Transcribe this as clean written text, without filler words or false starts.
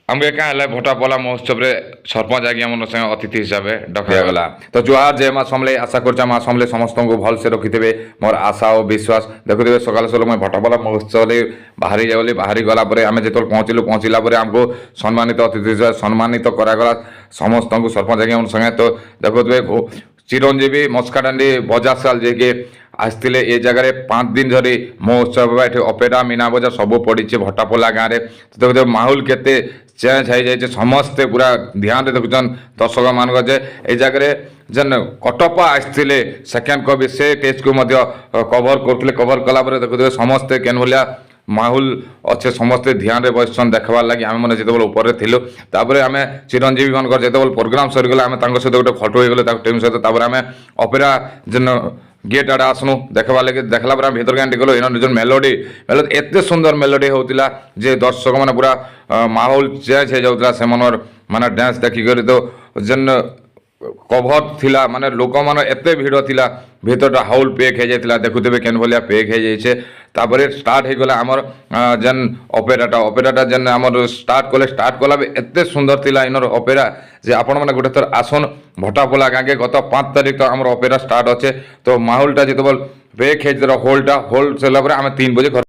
आमके क्या है भोटापला महोत्सव रे सरपंच आज्ञा मन संगे अतिथि हिसाब से डकागला। तो जुहार जय माँ समले आशा कर माँ समले समस्त को भलसे रखिथे मोर आशा और विश्वास देखुथे सकाल सकाल मैं भोटापला महोत्सव बाहरी जाऊली बाहरी गला आम जो पहुँचलु पहुँचला आमको सम्मानित अतिथि हिसाब से सम्मानित करागला समस्त को सरपंच आज्ञा मन संगे। तो देखुथे चिरंजीवी मस्काडांडी बजासाल जे कि आसते ये जगह 5 दिन धरी महोत्सव ये अपेरा मीना बजार सब पड़ी भट्टापोला गाँव में। तो देखो माहौल केते चेंज हो जाए समस्ते पूरा ध्यान देखुन दर्शक मान ये जगह जेन कटप्पा आसते सेकेंड कवि से केस को कभर करते कभर कलापर देखुए समस्ते केन भाया माहौल अच्छे समस्ते ध्यान रे बसन देखबार लगे आम मैंने जिते ऊपर थिलु तापर आम चिरंजीवी मान जिते प्रोग्राम सरीगला आम सहित गोटे फटो हो गले टीम सहित आम अपेरा जेन गेट आड़े आसनु देखबार लगे देखला भीतर गाँव गलो इन निज मेलोडी मेलोडी एत सुंदर मेलोडी होता जे दर्शक मैंने पूरा माहौल चेंज हो जाता से माने डांस देखिक तो जेन कभर थिला माने लोक मान एत भिड़ थिला भीतर हाउल पेक हो जाता देखुथे केन भाया पेक हो जाइए तापर स्टार्ट हो गला आमर जेन अपेराटा जेन आमर स्टार्ट कला एत सुंदर थिला इनर अपेरा जे आपण मैंने गोटे थर आसन भट्टापोला गाँव के गत 5 तारिख तक आमर अपेरा स्टार्ट अच्छे। तो माहौलटा जिते पेक हो होल्ड सरला आम 3 बजे घर